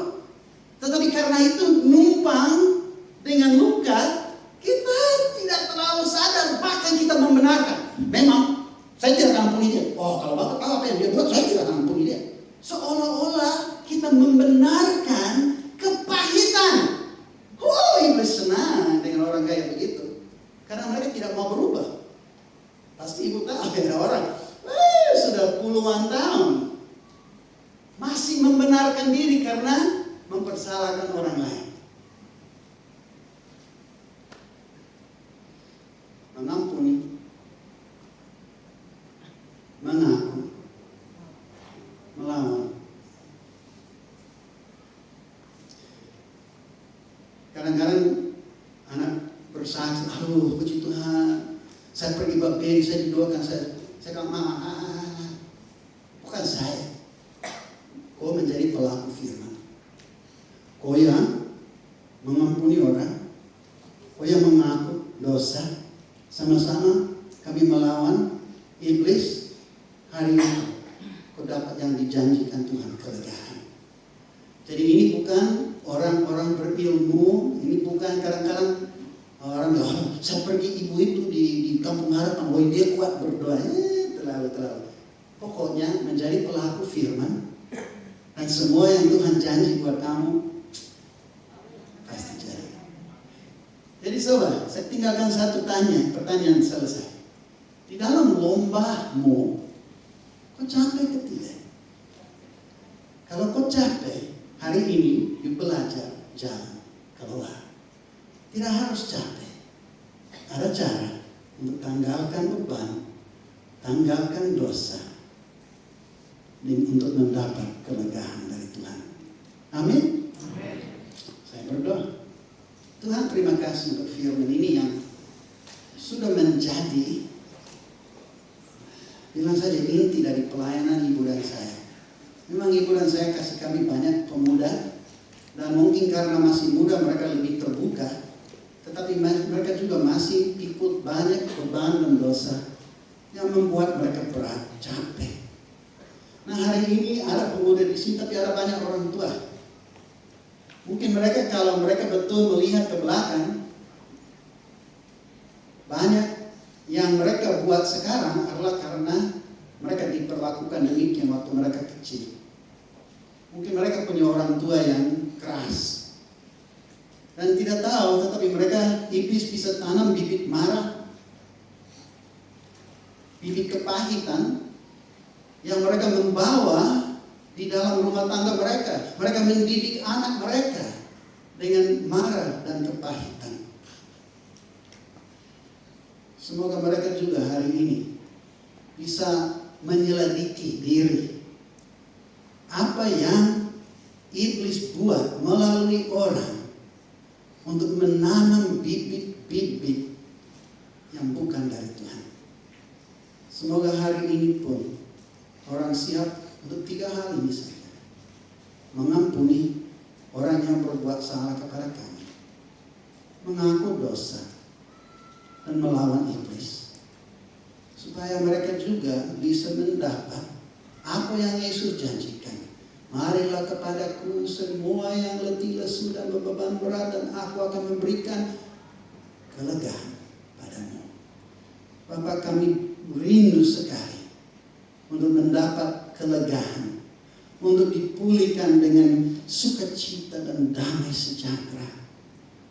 Tetapi karena itu numpang dengan luka, kita tidak terlalu sadar, bahkan kita membenarkan. Memang saya tidak akan ampuni dia. Kalau Bapak tahu apa yang dia buat, saya tidak akan ampuni dia. Seolah-olah kita membenarkan kepahitan. Iblis senang dengan orang kayak begitu. Karena mereka tidak mau berubah. Pasti ibu tahu ada orang sudah puluhan tahun masih membenarkan diri karena mempersalahkan orang lain. Mengampuni, mengaku, melawan. Kadang-kadang anak bersaksi, aduh puji Tuhan, saya pergi baptis, saya didoakan, saya bilang, bukan saya. Kau menjadi pelaku firman. Kau yang mengampuni orang, kau yang mengaku dosa, sama-sama kami melawan iblis. Hari ini kau dapat yang dijanjikan Tuhan, kelegaan. Jadi ini bukan orang-orang berilmu, ini bukan kadang-kadang orang bilang, saya pergi ibu itu di kampung harapan, dia kuat berdoa, terlalu. Pokoknya menjadi pelaku firman, dan semua yang Tuhan janji buat kamu, pasti jadi. Jadi sobat, saya tinggalkan satu pertanyaan selesai. Di dalam lombamu, kau capek ke tidak? Kalau kau capek, hari ini you belajar jalan keluar. Tidak harus capek. Ada cara untuk tanggalkan beban, tanggalkan dosa, dan untuk mendapat kelegaan dari Tuhan. Amin. Saya berdoa. Tuhan, terima kasih untuk firman ini yang sudah menjadi, bilang saja, inti dari pelayanan ibu dan saya. Memang ibu dan saya kasih kami banyak pemuda, dan mungkin karena masih muda mereka lebih terbuka, tetapi mereka juga masih ikut banyak beban dan dosa yang membuat mereka berat, capek. Nah, hari ini ada pemuda di sini, tapi ada banyak orang tua. Mungkin mereka, kalau mereka betul melihat ke belakang, banyak yang mereka buat sekarang adalah karena mereka diperlakukan demikian waktu mereka kecil. Mungkin mereka punya orang tua yang keras dan tidak tahu, tetapi mereka, iblis bisa tanam bibit marah, bibit kepahitan yang mereka membawa di dalam rumah tangga mereka. Mereka mendidik anak mereka dengan marah dan kepahitan. Semoga mereka juga hari ini bisa menyelidiki diri. Apa yang iblis buat melalui orang untuk menanam bibit-bibit yang bukan dari Tuhan. Semoga hari ini pun orang siap untuk 3 hal ini saja. Mengampuni orang yang berbuat salah kepada kami, mengaku dosa, dan melawan iblis. Supaya mereka juga bisa mendapat apa yang Yesus janjikan. Marilah kepadaku semua yang letih lesu dan beban berat, dan aku akan memberikan kelegaan padamu. Bapa, kami rindu sekali untuk mendapat kelegaan, untuk dipulihkan dengan sukacita dan damai sejahtera.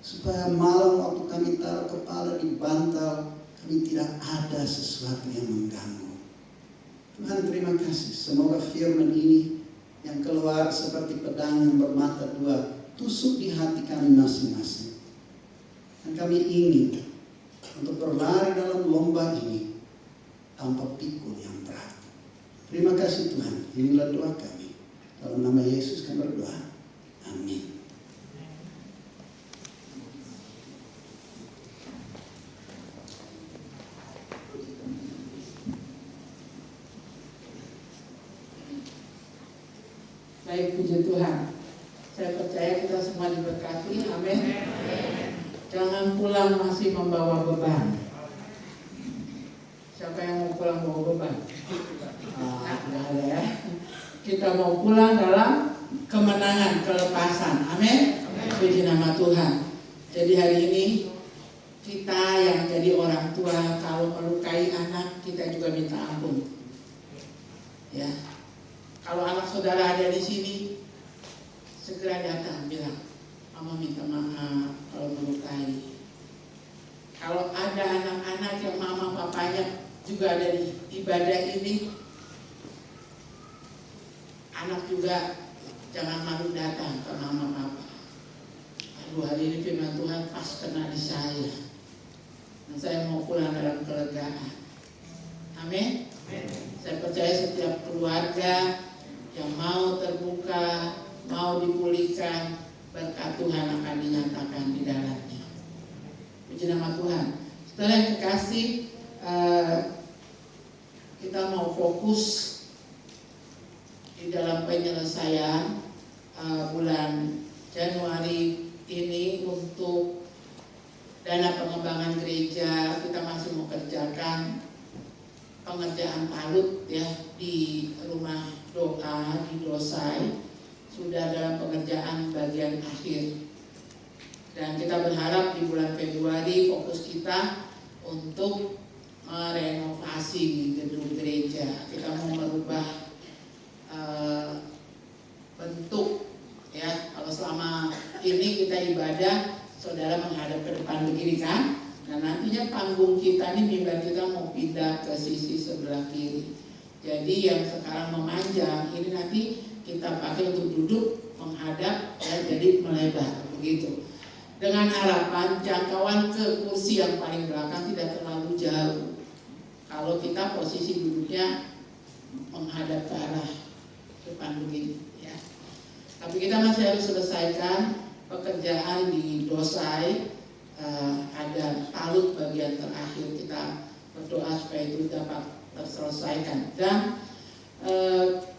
Supaya malam waktu kami taruh kepala di bantal, kami tidak ada sesuatu yang mengganggu. Tuhan, terima kasih. Semoga firman ini yang keluar seperti pedang yang bermata 2 tusuk di hati kami masing-masing. Dan kami ingin untuk berlari dalam lomba ini tanpa pikul yang berat. Terima kasih Tuhan. Inilah doa kami. Dalam nama Yesus kami berdoa. Amin. Baik, puji Tuhan. Saya percaya kita semua diberkati. Amin. Jangan pulang masih membawa beban. Siapa yang mau pulang bawa beban? Tidak ada ya. Kita mau pulang dalam kemenangan, kelepasan. Amin. Puji nama Tuhan. Jadi hari ini kita yang jadi orang tua, kalau melukai anak, kita juga minta ampun. Ya. Kalau anak saudara ada di sini, segera datang bilang, Mama minta maaf kalau melukai. Kalau ada anak-anak yang mama papanya juga ada di ibadah ini, anak juga jangan malu datang ke mama papa. Aduh, hari ini firman Tuhan pas kena di saya. Dan saya mau pulang dalam kelegaan. Amin. Saya percaya setiap keluarga yang mau terbuka, mau dipulihkan, berkat Tuhan akan dinyatakan di dalamnya. Puji nama Tuhan. Setelah yang kekasih, kita mau fokus di dalam penyelesaian bulan Januari ini untuk dana pengembangan gereja. Kita masih mau kerjakan pengerjaan talut ya di rumah doa di Dosai, sudah dalam pengerjaan bagian akhir. Dan kita berharap di bulan Februari fokus kita untuk merenovasi gedung gereja. Kita mau merubah bentuk ya. Kalau selama ini kita ibadah, saudara menghadap ke depan begini kan. Nah nantinya panggung kita nih, mimbar kita mau pindah ke sisi sebelah kiri. Jadi yang sekarang memanjang ini nanti kita pakai untuk duduk menghadap ya, jadi melebar begitu. Dengan harapan jangkauan ke kursi yang paling belakang tidak terlalu jauh. Kalau kita posisi duduknya menghadap ke arah depan begini ya. Tapi kita masih harus selesaikan pekerjaan di Dosai. Ada talut bagian terakhir, kita berdoa supaya itu dapat terselesaikan. Dan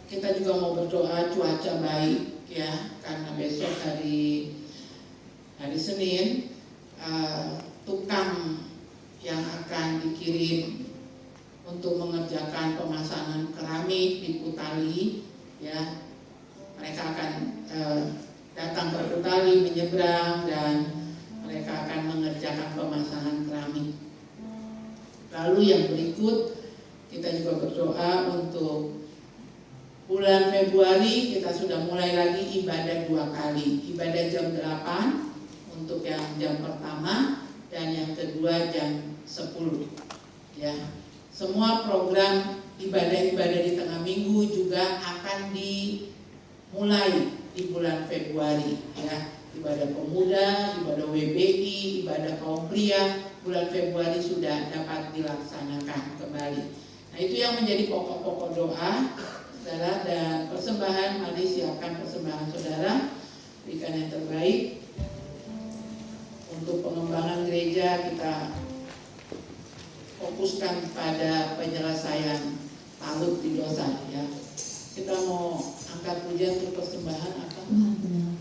kita juga mau berdoa cuaca baik ya, karena besok hari Senin tukang yang akan dikirim untuk mengerjakan pemasangan keramik di Putali ya, mereka akan datang ke Putali, menyeberang, dan mereka akan mengerjakan pemasangan keramik. Lalu yang berikut kita juga berdoa untuk bulan Februari. Kita sudah mulai lagi ibadah 2 kali. Ibadah jam 8 untuk yang jam pertama, dan yang kedua jam 10 ya. Semua program ibadah-ibadah di tengah minggu juga akan dimulai di bulan Februari ya. Ibadah pemuda, ibadah WBI, ibadah kaum pria, bulan Februari sudah dapat dilaksanakan kembali. Nah itu yang menjadi pokok-pokok doa saudara, dan persembahan. Mari siapkan persembahan saudara, berikan yang terbaik. Untuk pengembangan gereja kita fokuskan pada penyelesaian talut di dosa ya. Kita mau angkat pujian untuk persembahan apa? Tuhan benar.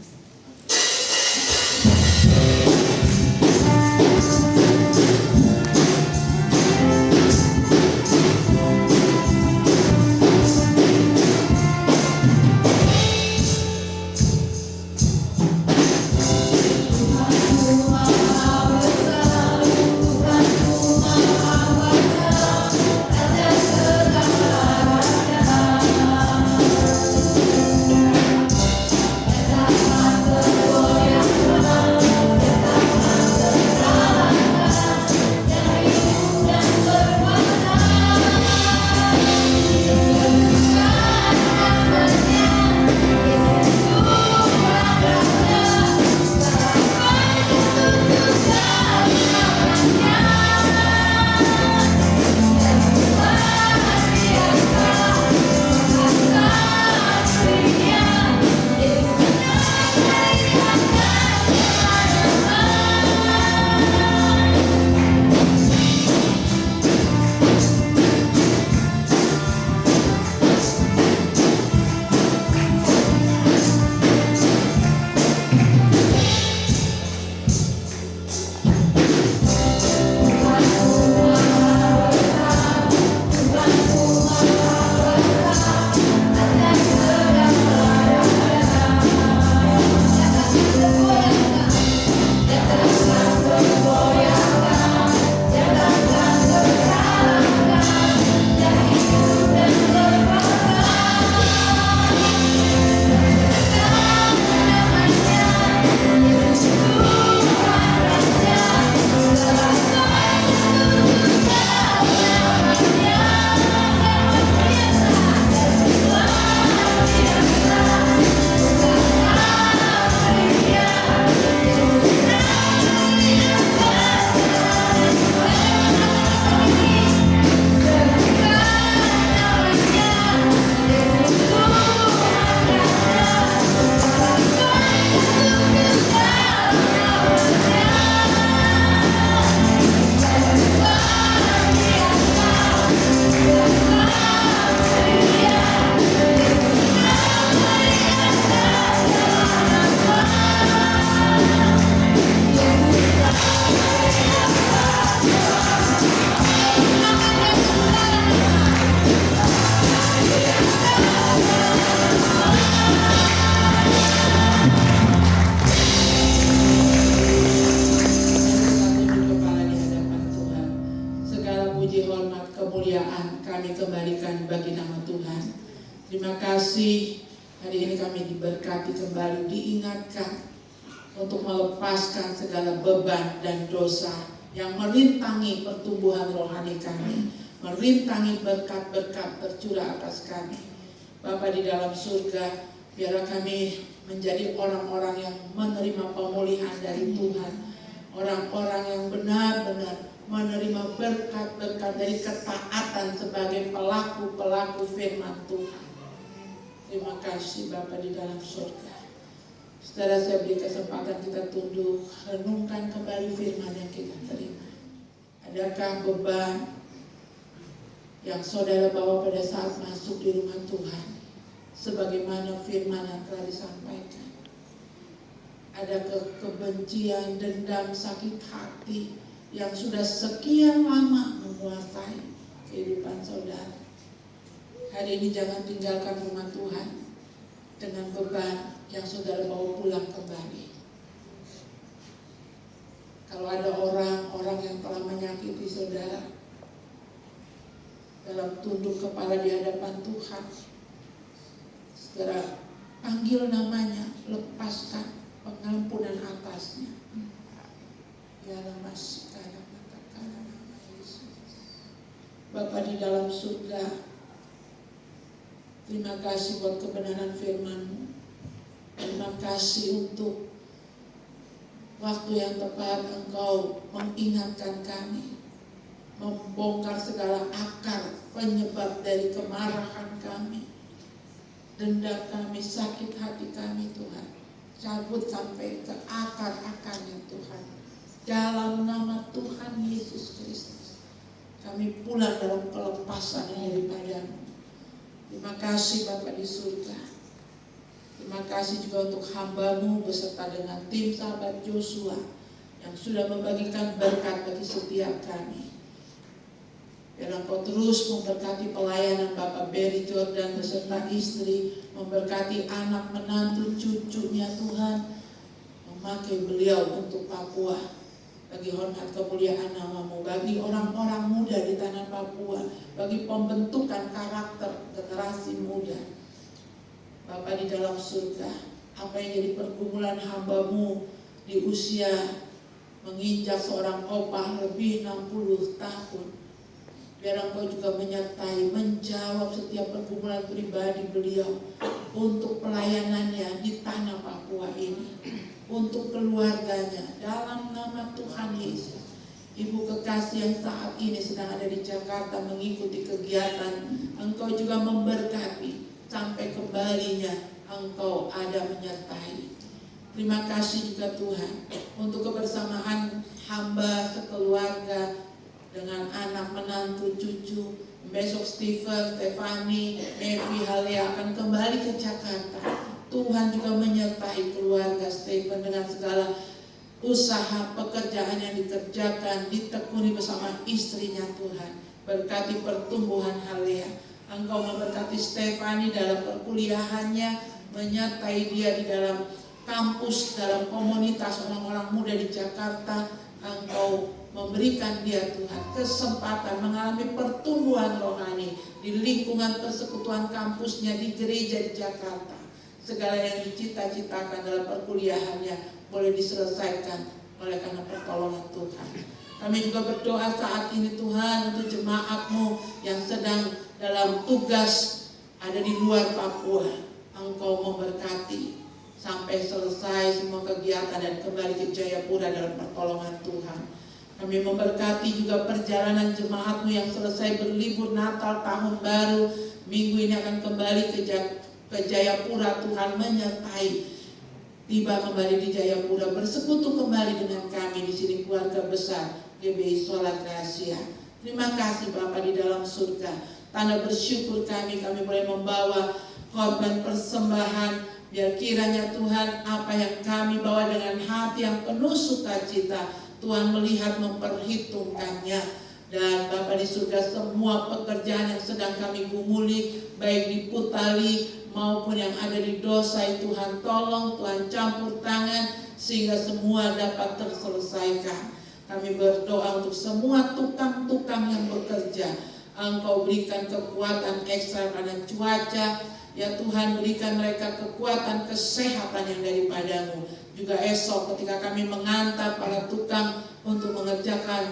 Terima kasih hari ini kami diberkati kembali, diingatkan untuk melepaskan segala beban dan dosa yang merintangi pertumbuhan rohani kami, merintangi berkat-berkat tercurah atas kami. Bapa di dalam surga, biarlah kami menjadi orang-orang yang menerima pemulihan dari Tuhan, orang-orang yang benar-benar menerima berkat-berkat dari ketaatan sebagai pelaku-pelaku firman Tuhan. Terima kasih Bapa di dalam surga. Saudara, saya beri kesempatan kita tunduk, renungkan kembali firman yang kita terima. Adakah beban yang saudara bawa pada saat masuk di rumah Tuhan, sebagaimana firman yang telah disampaikan? Adakah kebencian, dendam, sakit hati yang sudah sekian lama menguasai kehidupan saudara? Hari ini jangan tinggalkan rumah Tuhan dengan beban yang saudara bawa pulang kembali. Kalau ada orang-orang yang telah menyakiti saudara, dalam tunduk kepala di hadapan Tuhan, saudara panggil namanya, lepaskan pengampunan atasnya. Ya masih katakan nama Yesus. Bapa di dalam surga, terima kasih buat kebenaran firman-Mu. Terima kasih untuk waktu yang tepat Engkau mengingatkan kami, membongkar segala akar penyebab dari kemarahan kami, dendam kami, sakit hati kami Tuhan. Cabut sampai ke akar-akarnya Tuhan. Dalam nama Tuhan Yesus Kristus, kami pulang dalam kelepasan yang daripada-Mu. Terima kasih Bapa di surga. Terima kasih juga untuk hamba-Mu beserta dengan tim sahabat Joshua yang sudah membagikan berkat bagi setiap kami. Biar Engkau terus memberkati pelayanan Bapak Barry Jordan beserta istri, memberkati anak menantu cucunya Tuhan, memakai beliau untuk Papua. Bagi hormat kemuliaan nama-Mu, bagi orang-orang muda di tanah Papua, bagi pembentukan karakter generasi muda. Bapa di dalam surga, apa yang jadi pergumulan hamba-Mu di usia menginjak seorang opah lebih 60 tahun, biar Engkau juga menyertai, menjawab setiap pergumulan pribadi beliau untuk pelayanannya di tanah Papua ini, untuk keluarganya, dalam nama Tuhan Yesus. Ibu kekasih yang saat ini sedang ada di Jakarta mengikuti kegiatan, Engkau juga memberkati sampai kembalinya, Engkau ada menyertai. Terima kasih juga Tuhan untuk kebersamaan hamba sekeluarga dengan anak menantu cucu. Besok Stefani, Mevi, Halia akan kembali ke Jakarta. Tuhan juga menyertai keluarga Stephen dengan segala usaha pekerjaan yang dikerjakan, ditekuni bersama istrinya Tuhan. Berkati pertumbuhan Halia. Engkau memberkati Stefani dalam perkuliahannya, menyertai dia di dalam kampus, dalam komunitas orang-orang muda di Jakarta. Engkau memberikan dia Tuhan kesempatan mengalami pertumbuhan rohani di lingkungan persekutuan kampusnya di gereja di Jakarta. Segala yang dicita-citakan dalam perkuliahannya boleh diselesaikan oleh karena pertolongan Tuhan. Kami juga berdoa saat ini Tuhan untuk jemaat-Mu yang sedang dalam tugas ada di luar Papua. Engkau memberkati sampai selesai semua kegiatan dan kembali ke Jayapura dalam pertolongan Tuhan. Kami memberkati juga perjalanan jemaat-Mu yang selesai berlibur Natal, Tahun Baru. Minggu ini akan kembali ke Jayapura. Tuhan menyertai, tiba kembali di Jayapura, bersekutu kembali dengan kami di sini keluarga besar GBI Sola Gracia. Terima kasih Bapa di dalam surga. Tanda bersyukur kami boleh membawa korban persembahan. Biar kiranya Tuhan apa yang kami bawa dengan hati yang penuh sukacita, Tuhan melihat, memperhitungkannya. Dan Bapa di surga, semua pekerjaan yang sedang kami gumuli, baik di Putali maupun yang ada di Dosai, Tuhan tolong, Tuhan campur tangan sehingga semua dapat terselesaikan. Kami berdoa untuk semua tukang-tukang yang bekerja, Engkau berikan kekuatan ekstra karena cuaca. Ya Tuhan, berikan mereka kekuatan kesehatan yang daripada-Mu. Juga esok ketika kami mengantar para tukang untuk mengerjakan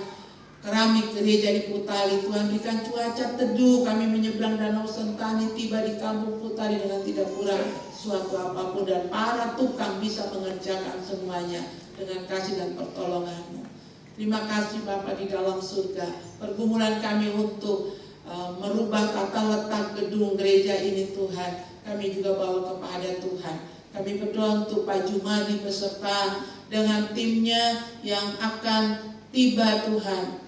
keramik gereja di Putali, Tuhan berikan cuaca teduh. Kami menyeberang Danau Sentani, tiba di kampung Putali dengan tidak kurang suatu apapun. Dan para tukang bisa mengerjakan semuanya dengan kasih dan pertolongan-Mu. Terima kasih Bapa di dalam surga. Pergumulan kami untuk merubah tata letak gedung gereja ini Tuhan, kami juga bawa kepada Tuhan. Kami berdoa untuk Pak Jumadi beserta dengan timnya yang akan tiba Tuhan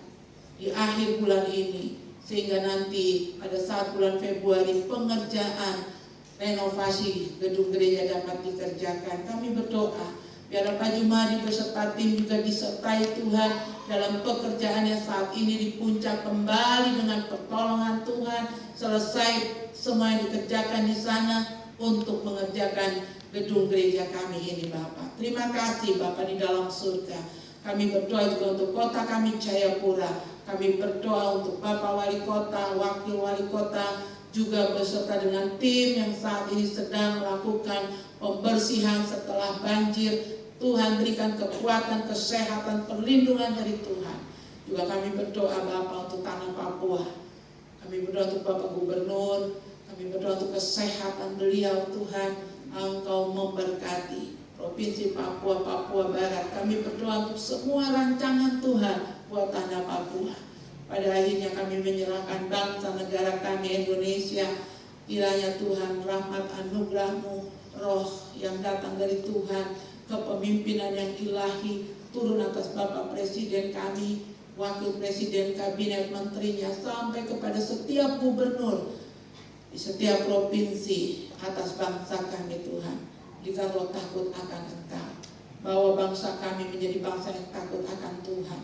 di akhir bulan ini, sehingga nanti pada saat bulan Februari pengerjaan renovasi gedung gereja dapat dikerjakan. Kami berdoa biar Pak Jumadi beserta tim juga disertai Tuhan dalam pekerjaan yang saat ini di puncak, kembali dengan pertolongan Tuhan, selesai semua yang dikerjakan di sana untuk mengerjakan gedung gereja kami ini Bapak. Terima kasih Bapak di dalam surga. Kami berdoa juga untuk kota kami Jayapura. Kami berdoa untuk Bapak Wali Kota, Wakil Wali Kota, juga beserta dengan tim yang saat ini sedang melakukan pembersihan setelah banjir. Tuhan berikan kekuatan, kesehatan, perlindungan dari Tuhan. Juga kami berdoa Bapak untuk tanah Papua. Kami berdoa untuk Bapak Gubernur. Kami berdoa untuk kesehatan beliau Tuhan. Engkau memberkati Provinsi Papua, Papua Barat. Kami berdoa untuk semua rancangan Tuhan buat tanah Papua. Pada akhirnya kami menyerahkan bangsa negara kami Indonesia. Kiranya Tuhan rahmat anugerah-Mu, roh yang datang dari Tuhan, kepemimpinan yang ilahi, turun atas Bapak Presiden kami, Wakil Presiden, Kabinet, Menterinya, sampai kepada setiap gubernur di setiap provinsi, atas bangsa kami Tuhan. Berikan roh takut akan Engkau, bawa bangsa kami menjadi bangsa yang takut akan Tuhan.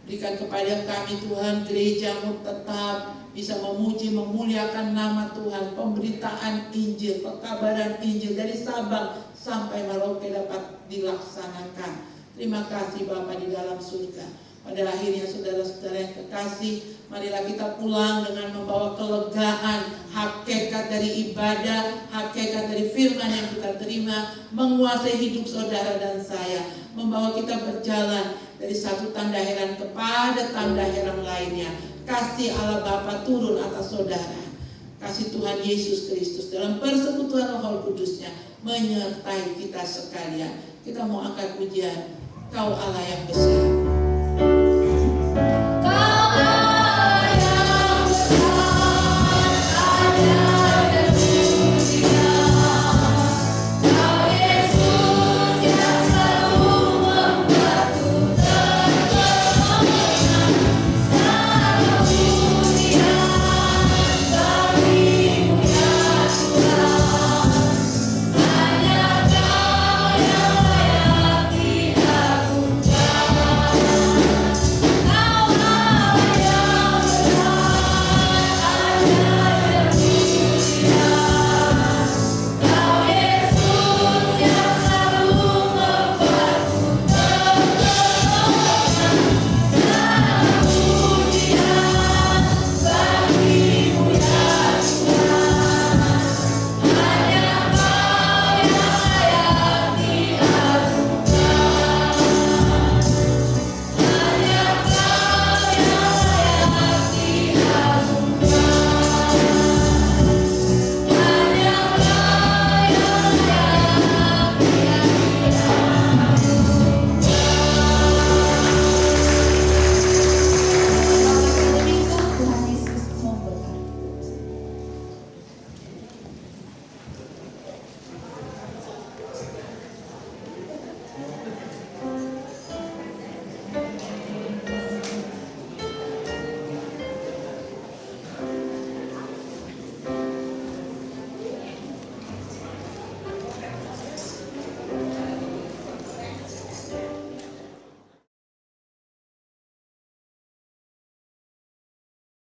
Berikan kepada kami Tuhan gereja-Mu tetap bisa memuji, memuliakan nama Tuhan. Pemberitaan Injil, pekabaran Injil dari Sabang sampai Merauke dapat dilaksanakan. Terima kasih Bapa di dalam surga. Pada akhirnya saudara-saudara yang kekasih, marilah kita pulang dengan membawa kelegaan, hakikat dari ibadah, hakikat dari firman yang kita terima, menguasai hidup saudara dan saya, membawa kita berjalan dari satu tanda heran kepada tanda heran lainnya. Kasih Allah Bapa turun atas saudara, kasih Tuhan Yesus Kristus dalam persekutuan Roh Kudusnya menyertai kita sekalian. Kita mau angkat pujian, Kau Allah yang besar.